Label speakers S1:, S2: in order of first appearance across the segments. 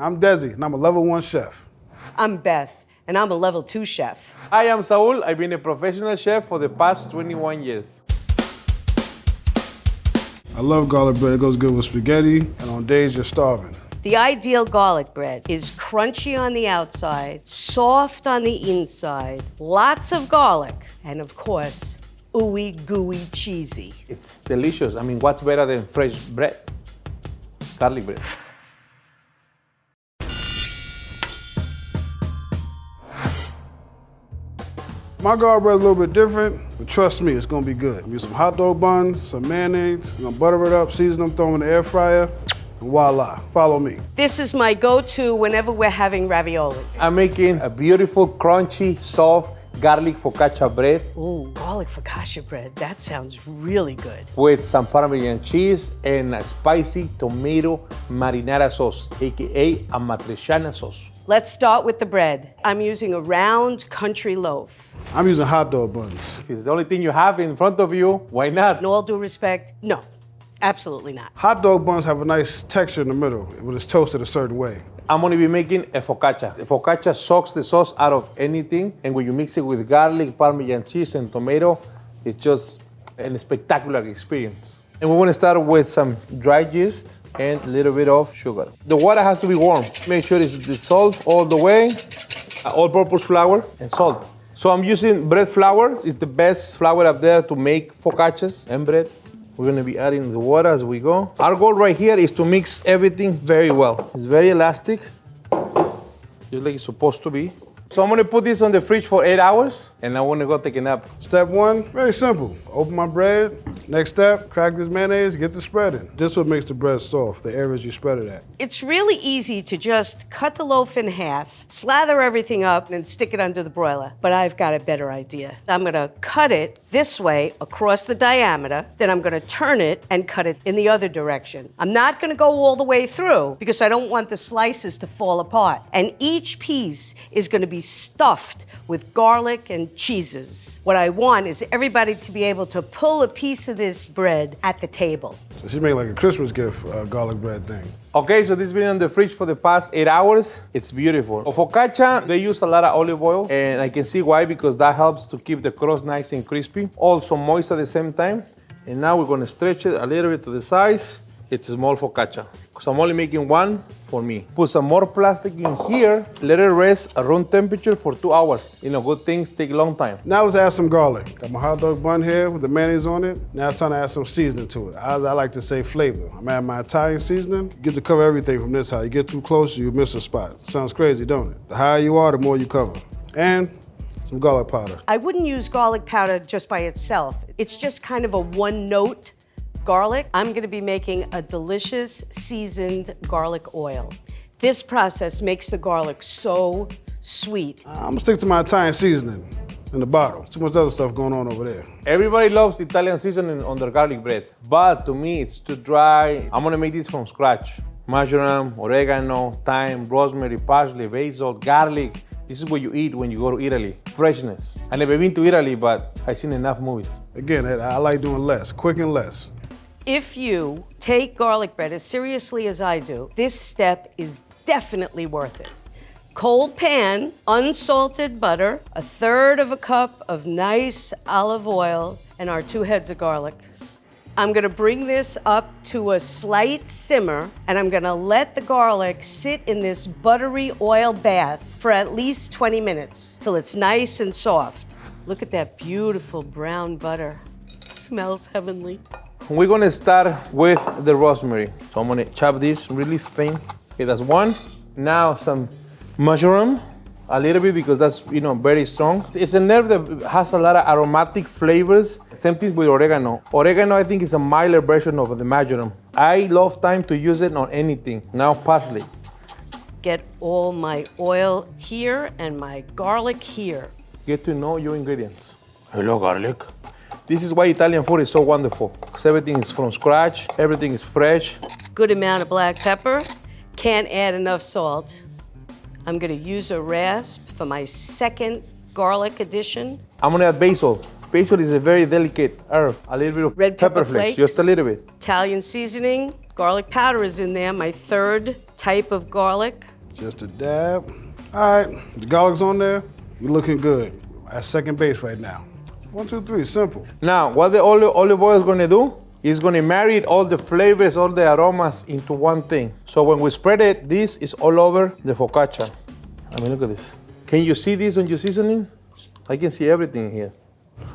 S1: I'm Desi, and I'm a level 1 chef.
S2: I'm Beth, and I'm a level 2 chef.
S3: Hi, I'm Saúl. I've been a professional chef for the past 21 years.
S1: I love garlic bread. It goes good with spaghetti, and on days you're starving.
S2: The ideal garlic bread is crunchy on the outside, soft on the inside, lots of garlic, and of course, ooey gooey cheesy.
S3: It's delicious. I mean, what's better than fresh bread? Garlic bread.
S1: My garlic bread is a little bit different, but trust me, it's gonna be good. Use some hot dog buns, some mayonnaise, I'm gonna butter it up, season them, throw them in the air fryer, and voila, follow me.
S2: This is my go-to whenever we're having ravioli.
S3: I'm making a beautiful, crunchy, soft garlic focaccia bread
S2: Ooh, garlic focaccia bread, that sounds really good.
S3: with some Parmesan cheese and a spicy tomato marinara sauce, AKA a matriciana sauce.
S2: Let's start with the bread. I'm using a round country loaf.
S1: I'm using hot dog buns.
S3: If it's the only thing you have in front of you, why not?
S2: In all due respect, no, absolutely not.
S1: Hot dog buns have a nice texture in the middle when it's toasted a certain way.
S3: I'm gonna be making a focaccia. The focaccia soaks the sauce out of anything, and when you mix it with garlic, Parmesan cheese, and tomato, it's just a spectacular experience. And we wanna start with some dry yeast and a little bit of sugar. The water has to be warm. Make sure it's dissolved all the way. All-purpose flour and salt. So I'm using bread flour. It's the best flour up there to make focaccias and bread. We're gonna be adding the water as we go. Our goal right here is to mix everything very well. It's very elastic, just like it's supposed to be. So I'm gonna put this on the fridge for 8 hours, and I wanna go take a nap.
S1: Step 1, very simple. Open my bread. Next step, crack this mayonnaise, get the spread in. This is what makes the bread soft, the areas you spread it at.
S2: It's really easy to just cut the loaf in half, slather everything up, and stick it under the broiler. But I've got a better idea. I'm gonna cut it this way across the diameter, then I'm gonna turn it and cut it in the other direction. I'm not gonna go all the way through because I don't want the slices to fall apart. And each piece is gonna be stuffed with garlic and cheeses. What I want is everybody to be able to pull a piece of this bread at the table.
S1: So she made like a Christmas gift, garlic bread thing.
S3: Okay, so this has been in the fridge for the past 8 hours. It's beautiful. For focaccia, they use a lot of olive oil, and I can see why, because that helps to keep the crust nice and crispy. Also moist at the same time. And now we're gonna stretch it a little bit to the size. It's a small focaccia, because I'm only making one for me. Put some more plastic in here, let it rest at room temperature for 2 hours. You know, good things take a long time.
S1: Now let's add some garlic. Got my hot dog bun here with the mayonnaise on it. Now it's time to add some seasoning to it. I like to say flavor. I'm adding my Italian seasoning. You get to cover everything from this high. You get too close, you miss a spot. Sounds crazy, don't it? The higher you are, the more you cover. And some garlic powder.
S2: I wouldn't use garlic powder just by itself. It's just kind of a one-note garlic. I'm gonna be making a delicious seasoned garlic oil. This process makes the garlic so sweet.
S1: I'm gonna stick to my Italian seasoning in the bottle. Too much other stuff going on over there.
S3: Everybody loves Italian seasoning on their garlic bread, but to me it's too dry. I'm gonna make this from scratch. Marjoram, oregano, thyme, rosemary, parsley, basil, garlic. This is what you eat when you go to Italy. Freshness. I never been to Italy, but I've seen enough movies.
S1: Again, I like doing less, quick and less.
S2: If you take garlic bread as seriously as I do, this step is definitely worth it. Cold pan, unsalted butter, 1/3 cup of nice olive oil, and our 2 heads of garlic. I'm gonna bring this up to a slight simmer, and I'm gonna let the garlic sit in this buttery oil bath for at least 20 minutes till it's nice and soft. Look at that beautiful brown butter. It smells heavenly.
S3: We're gonna start with the rosemary. So I'm gonna chop this really thin. Okay, that's one. Now some mushroom, a little bit because that's, you know, very strong. It's an herb that has a lot of aromatic flavors. Same thing with oregano. Oregano, I think, is a milder version of the marjoram. I love thyme to use it on anything. Now parsley.
S2: Get all my oil here and my garlic here.
S3: Get to know your ingredients. Hello, garlic. This is why Italian food is so wonderful, because everything is from scratch, everything is fresh.
S2: Good amount of black pepper. Can't add enough salt. I'm gonna use a rasp for my second garlic addition.
S3: I'm gonna add basil. Basil is a very delicate herb. A little bit of
S2: Red pepper
S3: flakes,
S2: flakes.
S3: just a little bit.
S2: Italian seasoning. Garlic powder is in there, my 3rd type of garlic.
S1: Just a dab. All right, the garlic's on there. You're looking good. At second base right now. 1, 2, 3, simple.
S3: Now, what the olive oil is gonna do is gonna marry all the flavors, all the aromas into one thing. So when we spread it, this is all over the focaccia. I mean, look at this. Can you see this on your seasoning? I can see everything here.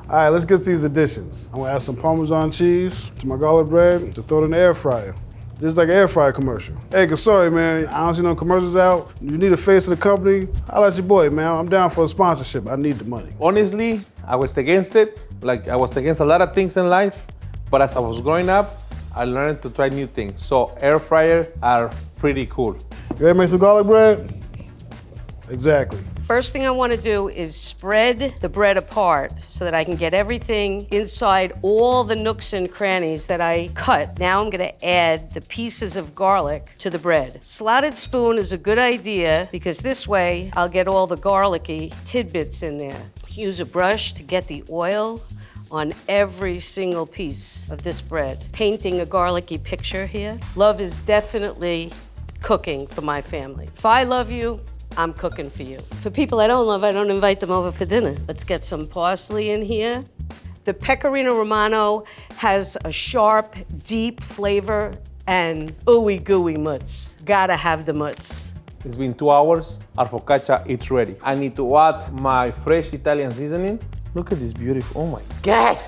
S1: All right, let's get these additions. I'm gonna add some Parmesan cheese to my garlic bread to throw it in the air fryer. This is like an air fryer commercial. Hey, sorry, man, I don't see no commercials out. You need a face of the company, holla at your boy, man. I'm down for a sponsorship. I need the money.
S3: Honestly, I was against it. Like, I was against a lot of things in life, but as I was growing up, I learned to try new things. So air fryers are pretty cool.
S1: You ready to make some garlic bread? Exactly.
S2: First thing I want to do is spread the bread apart so that I can get everything inside all the nooks and crannies that I cut. Now I'm going to add the pieces of garlic to the bread. Slotted spoon is a good idea because this way I'll get all the garlicky tidbits in there. Use a brush to get the oil on every single piece of this bread. Painting a garlicky picture here. Love is definitely cooking for my family. If I love you, I'm cooking for you. For people I don't love, I don't invite them over for dinner. Let's get some parsley in here. The Pecorino Romano has a sharp, deep flavor and ooey gooey mutts. Gotta have the mutts.
S3: It's been 2 hours. Our focaccia, it's ready. I need to add my fresh Italian seasoning. Look at this beautiful, oh my gosh.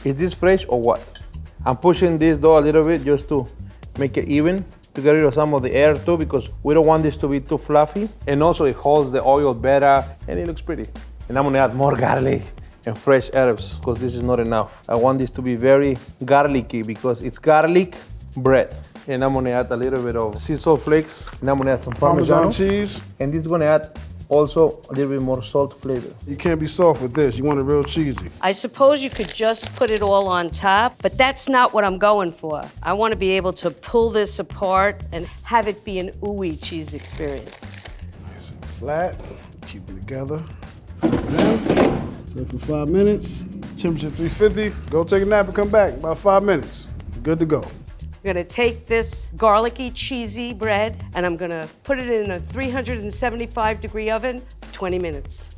S3: Is this fresh or what? I'm pushing this dough a little bit just to make it even, to get rid of some of the air too, because we don't want this to be too fluffy. And also it holds the oil better and it looks pretty. And I'm gonna add more garlic and fresh herbs because this is not enough. I want this to be very garlicky because it's garlic bread. And I'm gonna add a little bit of sea salt flakes, and I'm gonna add some Parmesan
S1: cheese.
S3: And this is gonna add also a little bit more salt flavor.
S1: You can't be soft with this. You want it real cheesy.
S2: I suppose you could just put it all on top, but that's not what I'm going for. I want to be able to pull this apart and have it be an ooey cheese experience.
S1: Nice and flat. Keep it together. Then, set for 5 minutes. Temperature 350. Go take a nap and come back. About 5 minutes. Good to go.
S2: I'm gonna take this garlicky, cheesy bread and I'm gonna put it in a 375-degree oven for 20 minutes.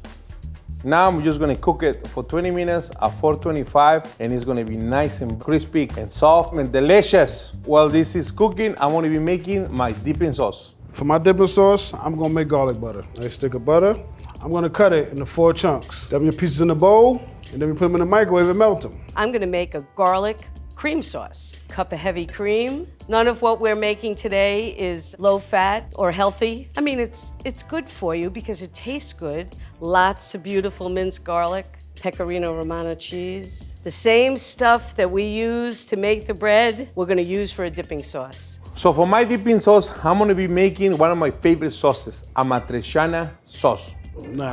S3: Now I'm just gonna cook it for 20 minutes at 425, and it's gonna be nice and crispy and soft and delicious. While this is cooking, I'm gonna be making my dipping sauce.
S1: For my dipping sauce, I'm gonna make garlic butter. Nice stick of butter. I'm gonna cut it into 4 chunks. Dump your pieces in a bowl, and then we put them in the microwave and melt them.
S2: I'm gonna make a garlic cream sauce. Cup of heavy cream. None of what we're making today is low fat or healthy. I mean, it's good for you because it tastes good. Lots of beautiful minced garlic, Pecorino Romano cheese. The same stuff that we use to make the bread, we're gonna use for a dipping sauce.
S3: So for my dipping sauce, I'm gonna be making one of my favorite sauces, a matriciana sauce.
S1: Nah.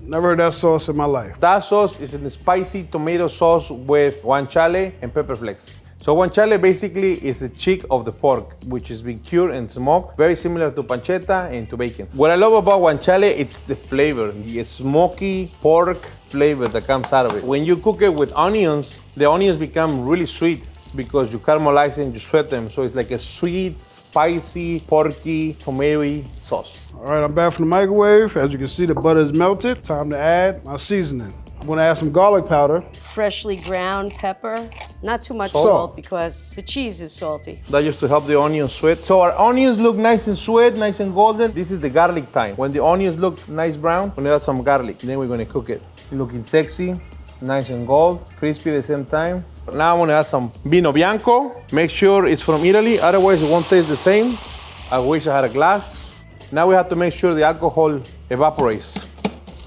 S1: Never heard that sauce in my life.
S3: That sauce is a spicy tomato sauce with guanciale and pepper flakes. So guanciale basically is the cheek of the pork, which has been cured and smoked, very similar to pancetta and to bacon. What I love about guanciale, it's the flavor, the smoky pork flavor that comes out of it. When you cook it with onions, the onions become really sweet because you caramelize and you sweat them. So it's like a sweet, spicy, porky, tomatoey sauce.
S1: All right, I'm back from the microwave. As you can see, the butter is melted. Time to add my seasoning. I'm gonna add some garlic powder.
S2: Freshly ground pepper. Not too much
S1: Salt.
S2: salt because the cheese is salty.
S3: That just to help the onions sweat. So our onions look nice and sweet, nice and golden. This is the garlic time. When the onions look nice brown, we're gonna add some garlic. Then we're gonna cook it. Looking sexy, nice and gold, crispy at the same time. Now I'm gonna add some vino bianco. Make sure it's from Italy, otherwise it won't taste the same. I wish I had a glass. Now we have to make sure the alcohol evaporates.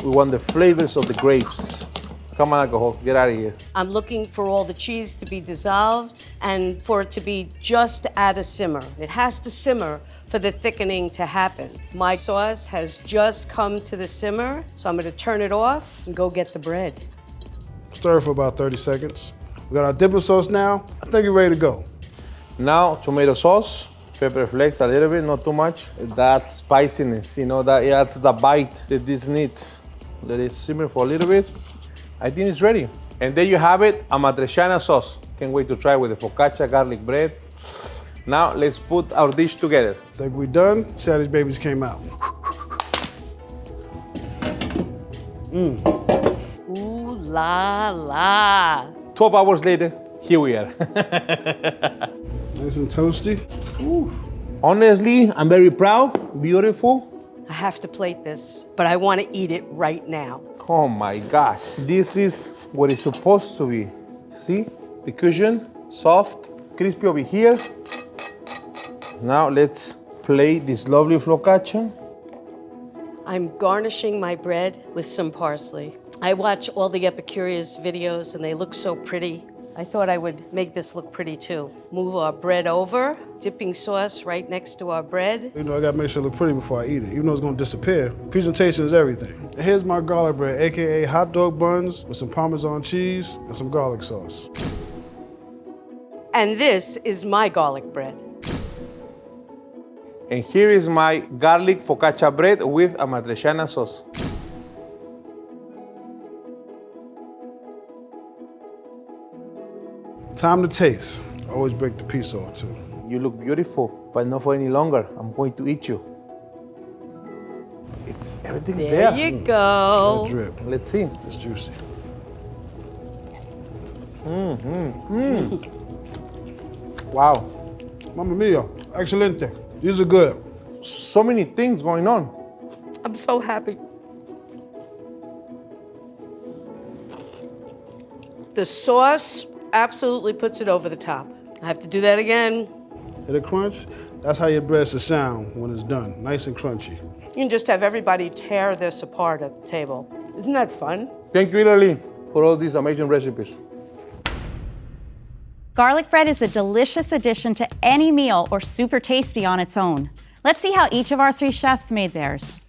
S3: We want the flavors of the grapes. Come on, alcohol, get out of here.
S2: I'm looking for all the cheese to be dissolved and for it to be just at a simmer. It has to simmer for the thickening to happen. My sauce has just come to the simmer, so I'm gonna turn it off and go get the bread.
S1: Stir for about 30 seconds. We got our dipping sauce now. I think you're ready to go.
S3: Now, tomato sauce, pepper flakes a little bit, not too much. That spiciness, that adds the bite that this needs. Let it simmer for a little bit. I think it's ready. And there you have it, a matriciana sauce. Can't wait to try with the focaccia garlic bread. Now let's put our dish together.
S1: Think we done? See how these babies came out.
S2: Ooh la la.
S3: 12 hours later, here we are.
S1: Nice and toasty. Ooh.
S3: Honestly, I'm very proud, beautiful.
S2: I have to plate this, but I want to eat it right now.
S3: Oh my gosh, this is what it's supposed to be. See, the cushion, soft, crispy over here. Now let's plate this lovely focaccia.
S2: I'm garnishing my bread with some parsley. I watch all the Epicurious videos and they look so pretty. I thought I would make this look pretty too. Move our bread over, dipping sauce right next to our bread.
S1: You know, I gotta make sure it look pretty before I eat it, even though it's gonna disappear. Presentation is everything. And here's my garlic bread, AKA hot dog buns with some Parmesan cheese and some garlic sauce.
S2: And this is my garlic bread.
S3: And here is my garlic focaccia bread with a matriciana sauce.
S1: Time to taste. Always break the piece off too.
S3: You look beautiful, but not for any longer. I'm going to eat you. Everything's there.
S2: There you go.
S1: That drip.
S3: Let's see.
S1: It's juicy.
S3: Wow.
S1: Mamma mia, excelente. These are good.
S3: So many things going on.
S2: I'm so happy. The sauce absolutely puts it over the top. I have to do that again.
S1: Hit a crunch? That's how your bread should sound when it's done. Nice and crunchy.
S2: You can just have everybody tear this apart at the table. Isn't that fun?
S3: Thank you, Italy, for all these amazing recipes.
S4: Garlic bread is a delicious addition to any meal or super tasty on its own. Let's see how each of our 3 chefs made theirs.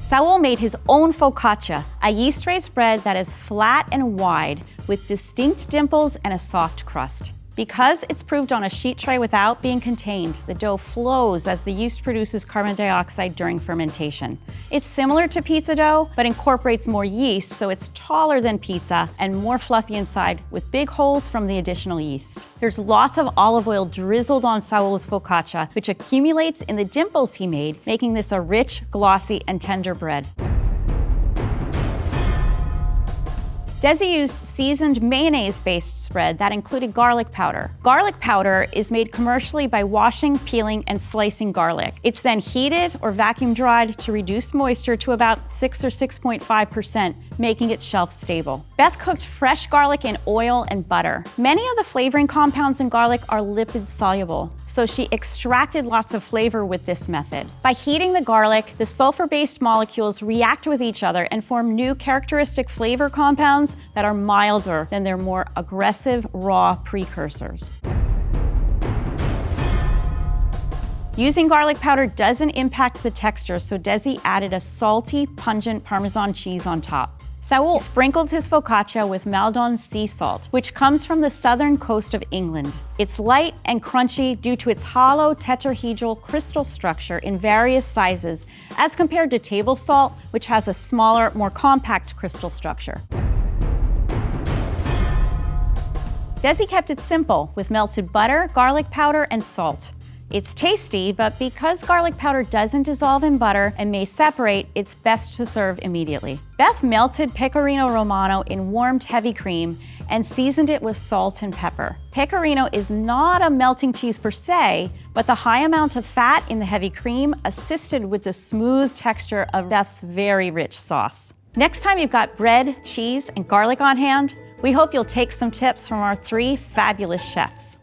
S4: Saúl made his own focaccia, a yeast-raised bread that is flat and wide with distinct dimples and a soft crust. Because it's proved on a sheet tray without being contained, the dough flows as the yeast produces carbon dioxide during fermentation. It's similar to pizza dough, but incorporates more yeast, so it's taller than pizza and more fluffy inside with big holes from the additional yeast. There's lots of olive oil drizzled on Saúl's focaccia, which accumulates in the dimples he made, making this a rich, glossy, and tender bread. Desi used seasoned mayonnaise-based spread that included garlic powder. Garlic powder is made commercially by washing, peeling, and slicing garlic. It's then heated or vacuum dried to reduce moisture to about 6 or 6.5%, making it shelf stable. Beth cooked fresh garlic in oil and butter. Many of the flavoring compounds in garlic are lipid soluble, so she extracted lots of flavor with this method. By heating the garlic, the sulfur-based molecules react with each other and form new characteristic flavor compounds that are milder than their more aggressive raw precursors. Using garlic powder doesn't impact the texture, so Desi added a salty, pungent Parmesan cheese on top. Saúl sprinkled his focaccia with Maldon sea salt, which comes from the southern coast of England. It's light and crunchy due to its hollow tetrahedral crystal structure in various sizes, as compared to table salt, which has a smaller, more compact crystal structure. Desi kept it simple with melted butter, garlic powder, and salt. It's tasty, but because garlic powder doesn't dissolve in butter and may separate, it's best to serve immediately. Beth melted pecorino romano in warmed heavy cream and seasoned it with salt and pepper. Pecorino is not a melting cheese per se, but the high amount of fat in the heavy cream assisted with the smooth texture of Beth's very rich sauce. Next time you've got bread, cheese, and garlic on hand, we hope you'll take some tips from our 3 fabulous chefs.